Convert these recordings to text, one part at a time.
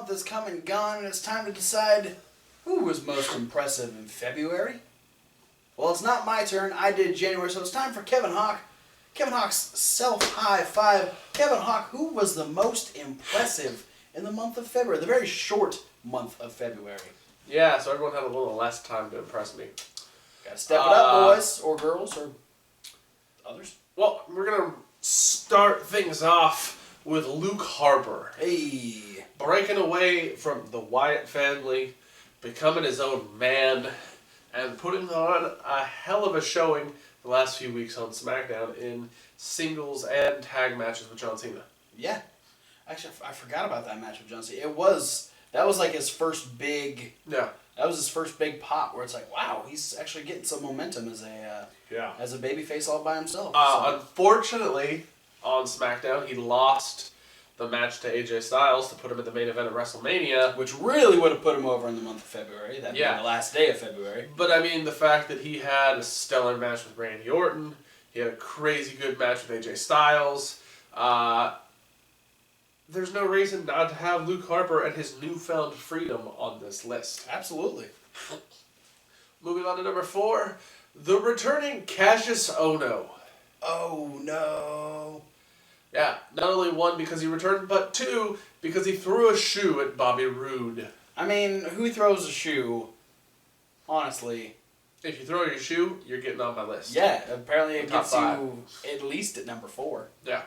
month has come and gone, and it's time to decide who was most impressive in February. Well, it's not my turn. I did January, so it's time for Kevin Hawk. Kevin Hawk's self-high five. Kevin Hawk, who was the most impressive in the month of February, the very short month of February? Yeah, so everyone had a little less time to impress me. Gotta step it up, boys, or girls, or others. Well, we're going to start things off with Luke Harper. Hey. Breaking away from the Wyatt family, becoming his own man, and putting on a hell of a showing the last few weeks on SmackDown in singles and tag matches with John Cena. Yeah. Actually, I forgot about that match with John Cena. That was like his first big... Yeah. That was his first big pop where it's like, wow, he's actually getting some momentum as a babyface all by himself. Unfortunately, on SmackDown, he lost the match to AJ Styles to put him in the main event of WrestleMania. Which really would have put him over in the month of February. That being the last day of February. But I mean, the fact that he had a stellar match with Randy Orton, he had a crazy good match with AJ Styles, there's no reason not to have Luke Harper and his newfound freedom on this list. Absolutely. Moving on to number 4, the returning Cassius Ohno. Oh, no. Yeah, not only 1 because he returned, but 2 because he threw a shoe at Bobby Roode. I mean, who throws a shoe, honestly? If you throw your shoe, you're getting on my list. Yeah, apparently it gets 5. you at least at number 4. Yeah.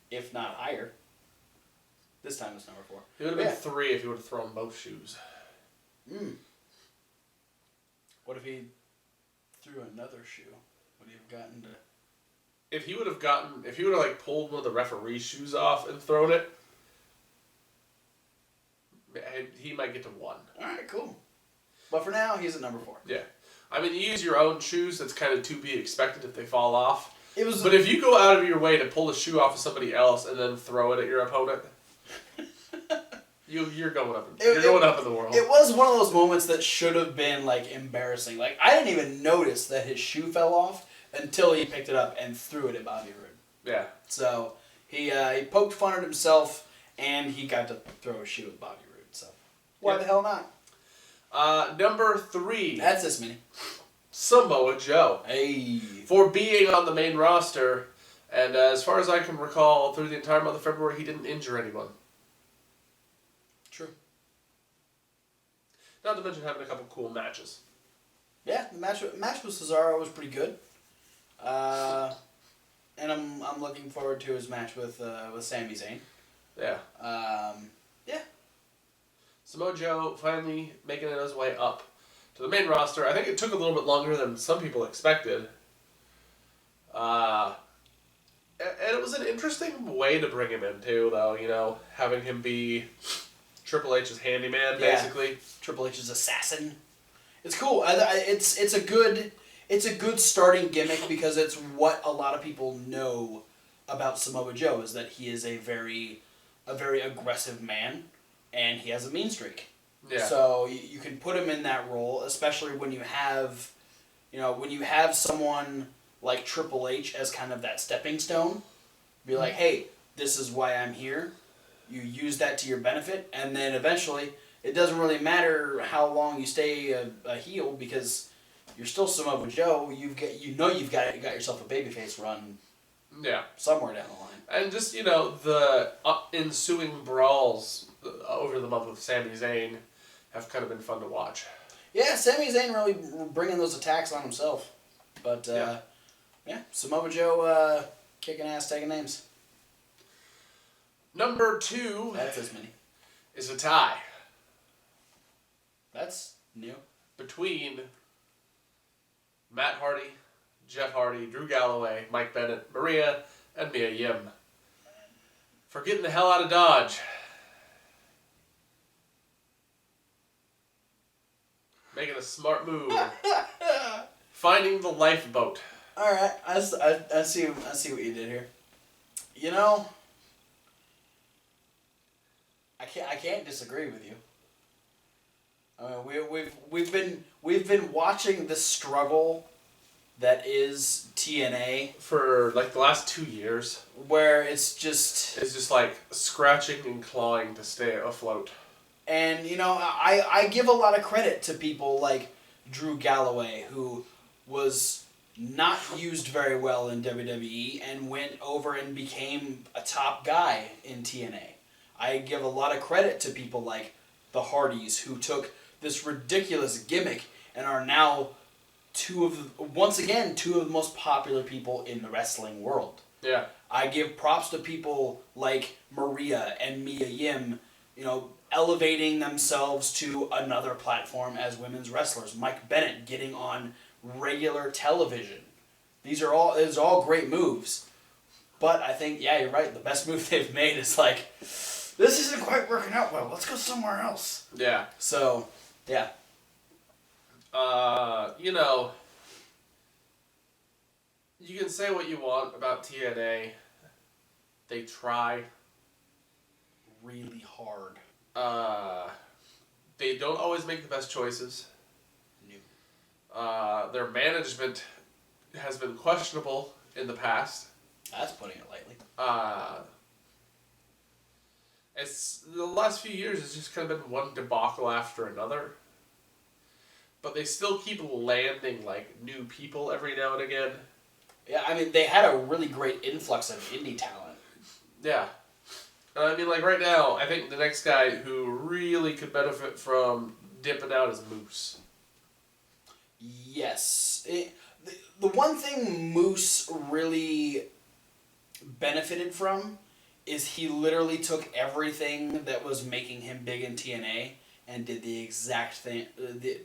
If not higher. This time it's number 4. It would have been 3 if he would have thrown both shoes. What if he threw another shoe? Would he have gotten to... If he would have like pulled one of the referee's shoes off and thrown it, he might get to 1. Alright, cool. But for now, he's at number 4. Yeah. I mean, you use your own shoes, that's kind of to be expected if they fall off. But if you go out of your way to pull a shoe off of somebody else and then throw it at your opponent, you're going up in the world. It was one of those moments that should have been like embarrassing. Like I didn't even notice that his shoe fell off until he picked it up and threw it at Bobby Roode. Yeah. So he poked fun at himself and he got to throw a shoe at Bobby Roode. So why the hell not? Number 3. That's this many. Samoa Joe. Hey. For being on the main roster, and as far as I can recall, through the entire month of February, he didn't injure anyone. True. Not to mention having a couple cool matches. Yeah, the match with Cesaro was pretty good. And I'm looking forward to his match with Sami Zayn. Yeah. Yeah. Samoa Joe finally making his way up to the main roster. I think it took a little bit longer than some people expected. And it was an interesting way to bring him in too, though. You know, having him be Triple H's handyman, basically. Triple H's assassin. It's cool. It's a good starting gimmick because it's what a lot of people know about Samoa Joe is that he is a very aggressive man, and he has a mean streak. Yeah. So you can put him in that role, especially when you have someone like Triple H as kind of that stepping stone. Be like, hey, this is why I'm here. You use that to your benefit, and then eventually it doesn't really matter how long you stay a heel because you're still Samoa Joe. You've got yourself a babyface run. Yeah. Somewhere down the line. And just the ensuing brawls over the month with Sami Zayn have kind of been fun to watch. Yeah, Sami Zayn really bringing those attacks on himself, but Samoa Joe kicking ass, taking names. Number 2. That's as many. Is a tie. That's new. Between Matt Hardy, Jeff Hardy, Drew Galloway, Mike Bennett, Maria, and Mia Yim. For getting the hell out of Dodge. Making a smart move. Finding the lifeboat. All right, I see what you did here. You know, I can't disagree with you. I mean, we've been watching the struggle that is TNA for like the last 2 years, where it's just like scratching and clawing to stay afloat. And, I give a lot of credit to people like Drew Galloway, who was not used very well in WWE and went over and became a top guy in TNA. I give a lot of credit to people like the Hardys, who took this ridiculous gimmick and are now two of the most popular people in the wrestling world. Yeah. I give props to people like Maria and Mia Yim, elevating themselves to another platform as women's wrestlers. Mike Bennett getting on regular television. These are all great moves. But I think, yeah, you're right. The best move they've made is like, this isn't quite working out well. Let's go somewhere else. Yeah. So, yeah. You can say what you want about TNA. They try really hard. They don't always make the best choices. No. Their management has been questionable in the past. That's putting it lightly. It's the last few years. It's just kind of been one debacle after another. But they still keep landing like new people every now and again. Yeah, I mean, they had a really great influx of indie talent. Yeah. I mean, like right now, I think the next guy who really could benefit from dipping out is Moose. Yes. The one thing Moose really benefited from is he literally took everything that was making him big in TNA and did the exact thing,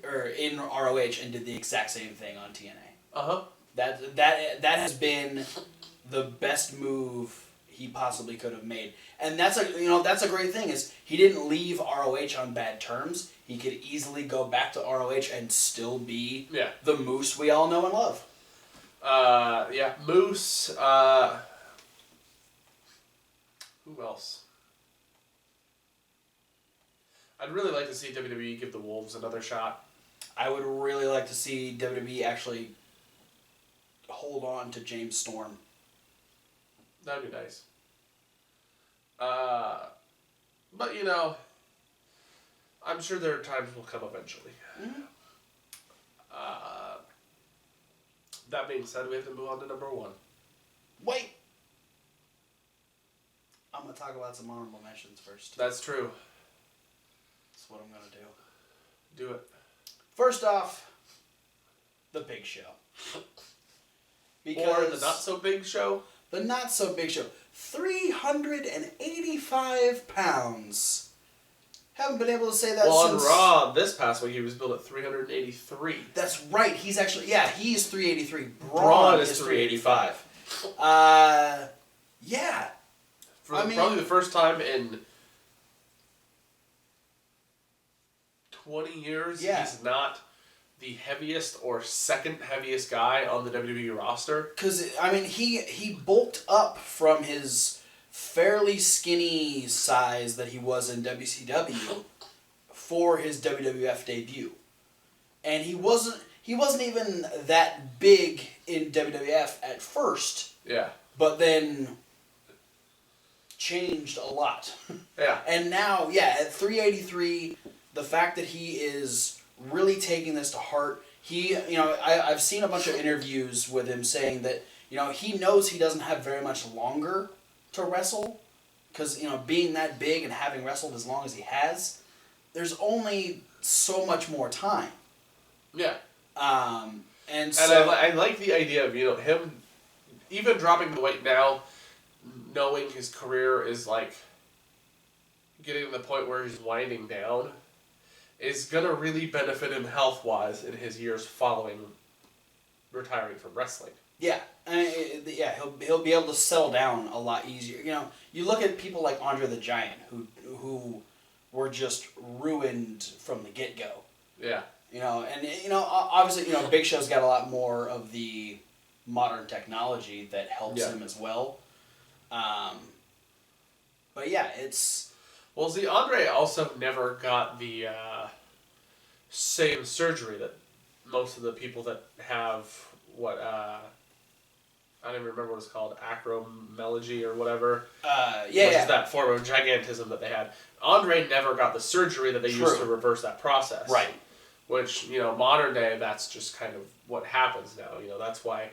or in ROH, and did the exact same thing on TNA. Uh-huh. That has been the best move he possibly could have made. And that's a great thing, is he didn't leave ROH on bad terms. He could easily go back to ROH and still be the Moose we all know and love. Yeah, Moose, who else? I'd really like to see WWE give the Wolves another shot. I would really like to see WWE actually hold on to James Storm. That'd be nice. But, I'm sure their times will come eventually. Mm-hmm. That being said, we have to move on to number 1. Wait! I'm going to talk about some honorable mentions first. That's true. That's what I'm going to do. Do it. First off, The Big Show. Or the Not So Big Show? The Not So Big Show. 385 pounds. Haven't been able to say that since... Well, on Raw this past week, he was billed at 383. That's right. He's actually... Yeah, he's 383. Braun is 385. Yeah. Probably the first time in 20 years he's not the heaviest or second heaviest guy on the WWE roster. Because, he bulked up from his fairly skinny size that he was in WCW for his WWF debut. And he wasn't even that big in WWF at first. Yeah. But then changed a lot. Yeah. And now, at 383, the fact that he is really taking this to heart, I've seen a bunch of interviews with him saying that, he knows he doesn't have very much longer to wrestle, because, being that big and having wrestled as long as he has, there's only so much more time. Yeah. And so... I like the idea of, him even dropping the weight now, knowing his career is, getting to the point where he's winding down, is going to really benefit him health-wise in his years following retiring from wrestling. Yeah. He'll be able to settle down a lot easier. You look at people like Andre the Giant, who were just ruined from the get-go. Yeah. Obviously, Big Show's got a lot more of the modern technology that helps him as well. But yeah, it's... Well, see, Andre also never got the same surgery that most of the people that have, don't even remember what it's called, acromegaly or whatever. Which is that form of gigantism that they had. Andre never got the surgery that they used to reverse that process. Right. Which, modern day, that's just kind of what happens now. That's why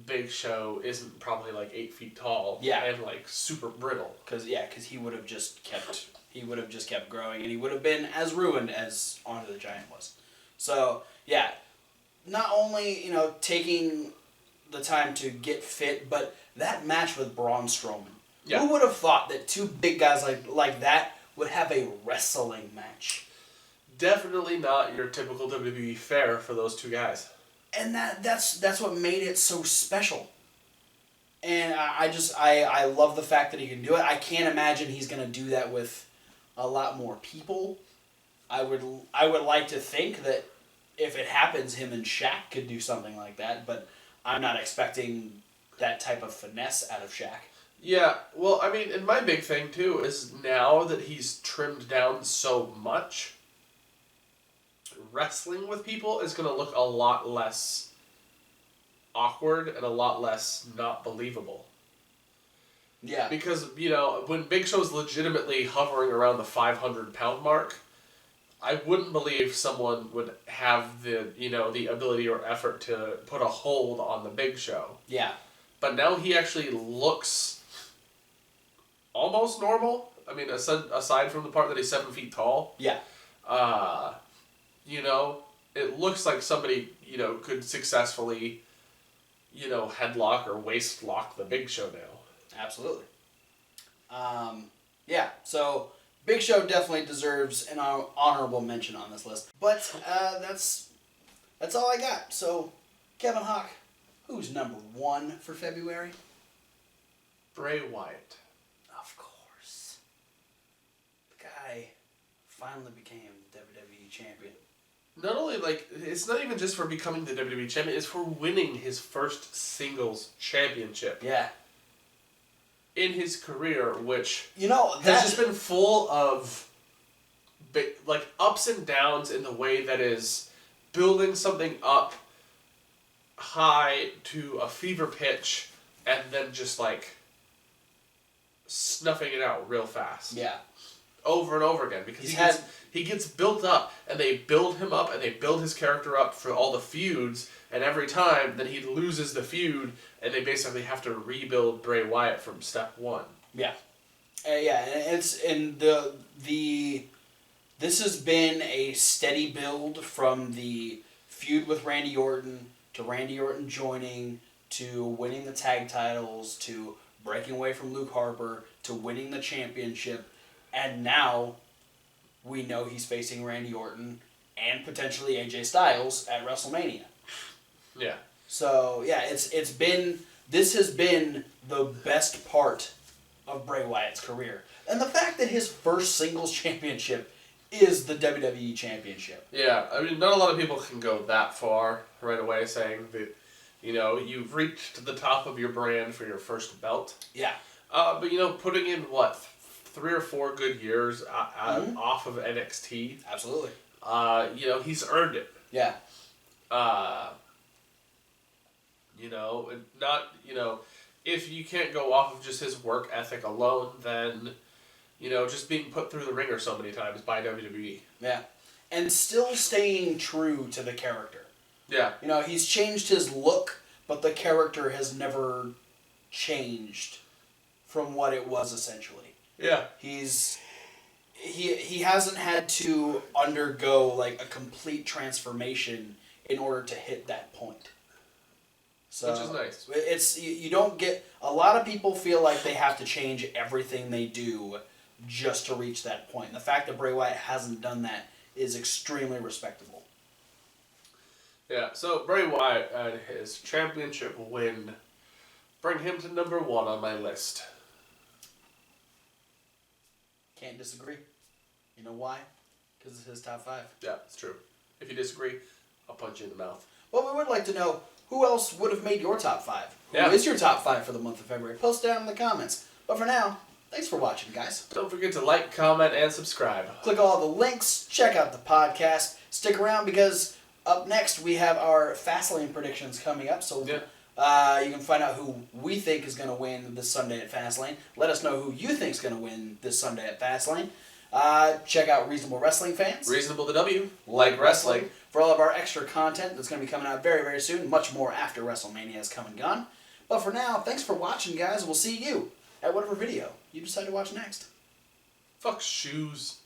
Big Show isn't probably like 8 feet tall. Yeah. And like super brittle. Because he would have just kept growing, and he would have been as ruined as Andre the Giant was. So yeah, not only taking the time to get fit, but that match with Braun Strowman. Yeah. Who would have thought that two big guys like that would have a wrestling match? Definitely not your typical WWE fare for those two guys. And that's what made it so special. And I love the fact that he can do it. I can't imagine he's going to do that with a lot more people. I would like to think that if it happens, him and Shaq could do something like that, but I'm not expecting that type of finesse out of Shaq. Yeah, well, I mean, and my big thing, too, is now that he's trimmed down so much, wrestling with people is going to look a lot less awkward and a lot less not believable. Yeah. Because, when Big Show's legitimately hovering around the 500-pound mark, I wouldn't believe someone would have the ability or effort to put a hold on the Big Show. Yeah. But now he actually looks almost normal. I mean, aside from the part that he's 7 feet tall. Yeah. It looks like somebody, could successfully, headlock or waist lock the Big Show now. Absolutely. Yeah, so Big Show definitely deserves an honorable mention on this list. But that's all I got. So, Kevin Hawk, who's number 1 for February? Bray Wyatt. Of course. The guy finally became WWE champion. Not only, it's not even just for becoming the WWE champion, it's for winning his first singles championship. Yeah. In his career, which has just been full of ups and downs in the way that is building something up high to a fever pitch and then just snuffing it out real fast. Yeah. Over and over again, because he gets built up, and they build him up, and they build his character up for all the feuds, and every time then he loses the feud, and they basically have to rebuild Bray Wyatt from step 1. Yeah, and this has been a steady build from the feud with Randy Orton to Randy Orton joining to winning the tag titles to breaking away from Luke Harper to winning the championship. And now, we know he's facing Randy Orton and potentially AJ Styles at WrestleMania. Yeah. So yeah, this has been the best part of Bray Wyatt's career, and the fact that his first singles championship is the WWE Championship. Yeah, I mean, not a lot of people can go that far right away, saying that you've reached the top of your brand for your first belt. Yeah. But putting in 3 or 4 good years off of NXT. Absolutely. He's earned it. Yeah. If you can't go off of just his work ethic alone, then, just being put through the ringer so many times by WWE. Yeah. And still staying true to the character. Yeah. He's changed his look, but the character has never changed from what it was essentially. Yeah. He hasn't had to undergo a complete transformation in order to hit that point. So which is nice. It's you don't get a lot of people feel like they have to change everything they do just to reach that point. And the fact that Bray Wyatt hasn't done that is extremely respectable. Yeah, so Bray Wyatt and his championship win bring him to number 1 on my list. Can't disagree. You know why? Because it's his top 5. Yeah, it's true. If you disagree, I'll punch you in the mouth. Well, we would like to know who else would have made your top 5. Who Yeah. is your top 5 for the month of February? Post down in the comments. But for now, thanks for watching, guys. Don't forget to like, comment, and subscribe. Click all the links. Check out the podcast. Stick around because up next we have our Fastlane predictions coming up. So You can find out who we think is going to win this Sunday at Fastlane. Let us know who you think is going to win this Sunday at Fastlane. Check out Reasonable Wrestling Fans. Reasonable to W. Like wrestling. For all of our extra content that's going to be coming out very, very soon. Much more after WrestleMania has come and gone. But for now, thanks for watching, guys. We'll see you at whatever video you decide to watch next. Fuck shoes.